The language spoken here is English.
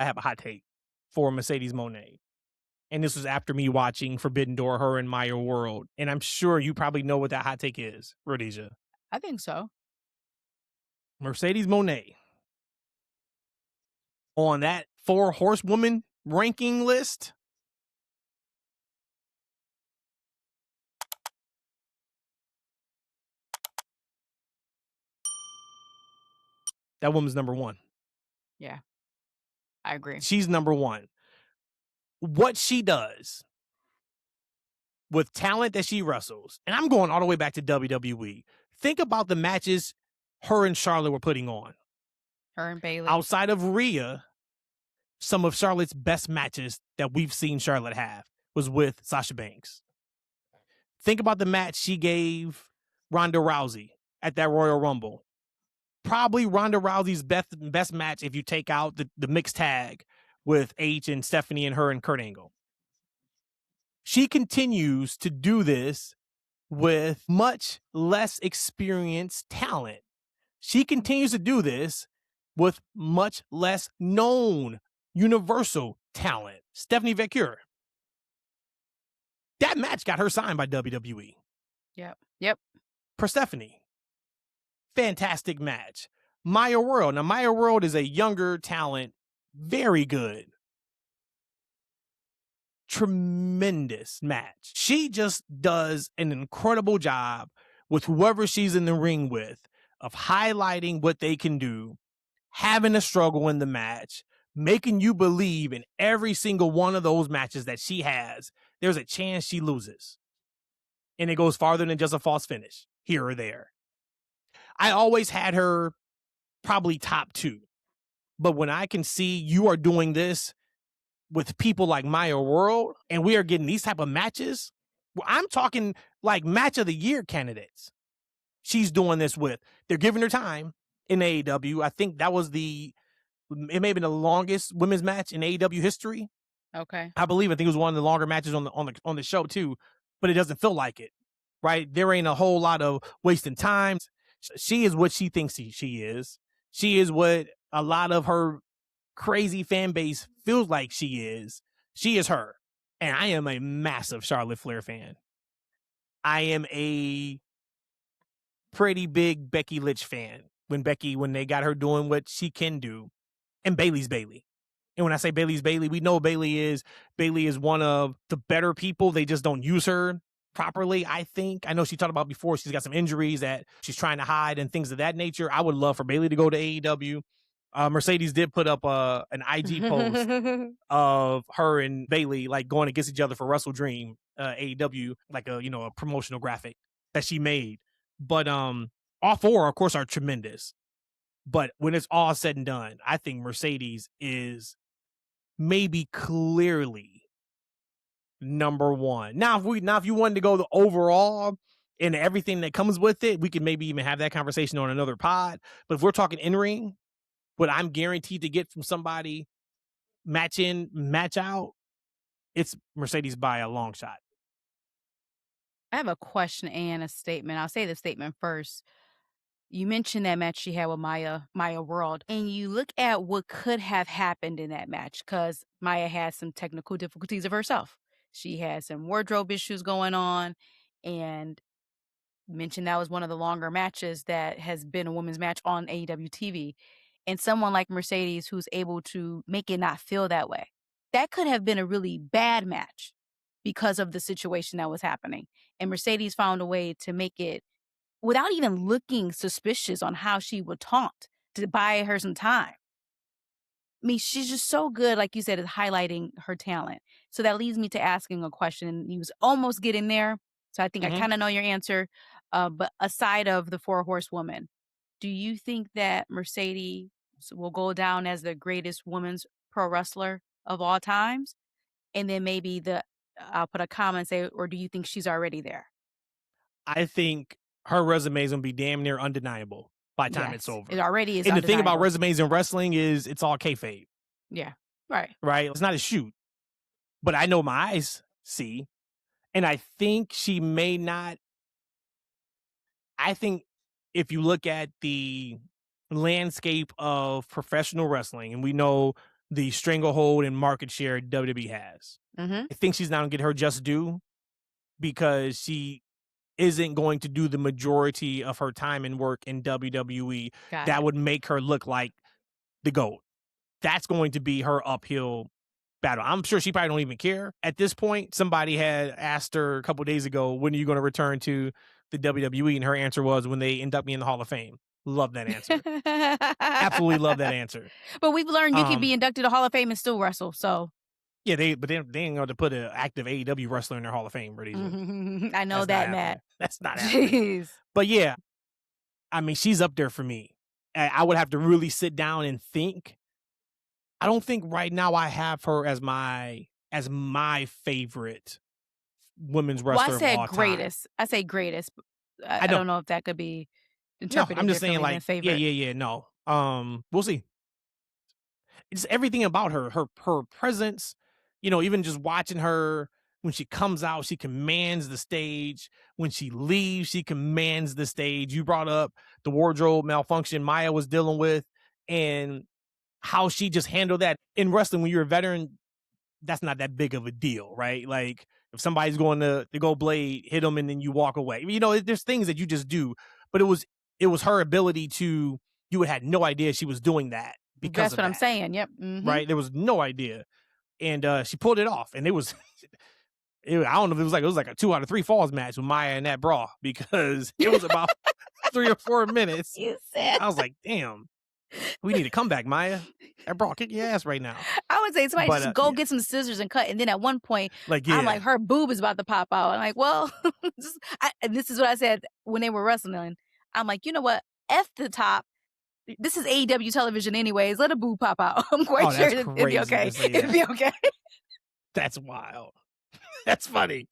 I have a hot take for Mercedes Moné. And this was after me watching Forbidden Door, her and Maya World. And I'm sure you probably know what that hot take is, Rhodesia. I think so. Mercedes Moné on that 4 Horsewoman ranking list. That woman's number 1. Yeah, I agree. She's number 1. What she does with talent that she wrestles, and I'm going all the way back to WWE. Think about the matches her and Charlotte were putting on. Her and Bailey. Outside of Rhea, some of Charlotte's best matches that we've seen Charlotte have was with Sasha Banks. Think about the match she gave Ronda Rousey at that Royal Rumble. Probably Ronda Rousey's best match if you take out the mixed tag with H and Stephanie and her and Kurt Angle. She continues to do this with much less experienced talent. She continues to do this with much less known universal talent. Stephanie Vecchio. That match got her signed by WWE. Yep. Persephone. Fantastic match. Maya World. Now, Maya World is a younger talent. Very good. Tremendous match. She just does an incredible job with whoever she's in the ring with of highlighting what they can do, having a struggle in the match, making you believe in every single one of those matches that she has, there's a chance she loses. And it goes farther than just a false finish here or there. I always had her probably top 2. But when I can see you are doing this with people like Maya World and we are getting these type of matches, well, I'm talking like match of the year candidates. She's doing this with. They're giving her time in AEW. I think that was it may have been the longest women's match in AEW history. Okay. I think it was one of the longer matches on the show too, but it doesn't feel like it, right? There ain't a whole lot of wasting time. She is what she thinks she is. She is what a lot of her crazy fan base feels like she is. She is her. And I am a massive Charlotte Flair fan. I am a pretty big Becky Lynch fan when they got her doing what she can do. And Bayley's Bayley. And when I say Bayley's Bayley, we know Bayley is one of the better people. They just don't use her properly, I think. I know she talked about before she's got some injuries that she's trying to hide and things of that nature. I would love for Bayley to go to AEW. Mercedes did put up an IG post of her and Bayley like going against each other for Wrestle Dream AEW, like a promotional graphic that she made. But all 4, of course, are tremendous. But when it's all said and done, I think Mercedes is maybe clearly number 1. Now, if you wanted to go the overall and everything that comes with it, we could maybe even have that conversation on another pod. But if we're talking in-ring, what I'm guaranteed to get from somebody match in, match out, it's Mercedes by a long shot. I have a question and a statement. I'll say the statement first. You mentioned that match she had with Maya World, and you look at what could have happened in that match because Maya had some technical difficulties of herself. She had some wardrobe issues going on, and mentioned that was one of the longer matches that has been a women's match on AEW TV. And someone like Mercedes who's able to make it not feel that way. That could have been a really bad match because of the situation that was happening. And Mercedes found a way to make it without even looking suspicious on how she would taunt to buy her some time. I mean, she's just so good, like you said, at highlighting her talent. So that leads me to asking a question, and you was almost getting there. So I think I kind of know your answer. But aside of the 4 Horsewomen, do you think that Mercedes will go down as the greatest women's pro wrestler of all times? And then maybe I'll put a comment and say, or do you think she's already there? I think her resume is going to be damn near undeniable by the time it's over. It already is. And the thing about resumes in wrestling is it's all kayfabe. Yeah. Right. Right? It's not a shoot. But I know my eyes see. And I think she may not. I think if you look at the landscape of professional wrestling, and we know the stranglehold and market share WWE has. Mm-hmm. I think she's not going to get her just due because she isn't going to do the majority of her time and work in WWE. Got That it. would make her look like the GOAT. That's going to be her uphill battle. I'm sure she probably don't even care at this point. Somebody had asked her a couple days ago, when are you going to return to the WWE? And her answer was, when they induct me in the Hall of Fame. Love that answer. Absolutely love that answer. But we've learned you can be inducted to the Hall of Fame and still wrestle. So yeah, they ain't going to put an active AEW wrestler in their Hall of Fame. I know that, Matt. That's not happening. But yeah, I mean, she's up there for me. I would have to really sit down and think. I don't think right now I have her as my favorite women's wrestler. Well, I said of all greatest. Time. I say greatest. I don't know if that could be interpreted. No, I'm just saying, like, favorite. yeah. No, we'll see. It's everything about her presence. You know, even just watching her when she comes out, she commands the stage. When she leaves, she commands the stage. You brought up the wardrobe malfunction Maya was dealing with, and how she just handled that. In wrestling, when you're a veteran, that's not that big of a deal, right? Like, if somebody's going to go blade, hit them, and then you walk away. You know, there's things that you just do. But it was her ability to, you had no idea she was doing that because that's what I'm saying. Yep. Mm-hmm. Right? There was no idea. And she pulled it off. And it was, I don't know if it was like a 2 out of 3 falls match with Maya and that bra, because it was about 3 or 4 minutes. You said. I was like, damn. We need a comeback, Maya. That bra kick your ass right now. I would say somebody just go get some scissors and cut. And then at one point, like, I'm like, her boob is about to pop out. I'm like, well, and this is what I said when they were wrestling. I'm like, you know what? F the top. This is AEW television anyways. Let a boob pop out. I'm quite sure it'll be okay. It'll be okay. That's wild. That's funny.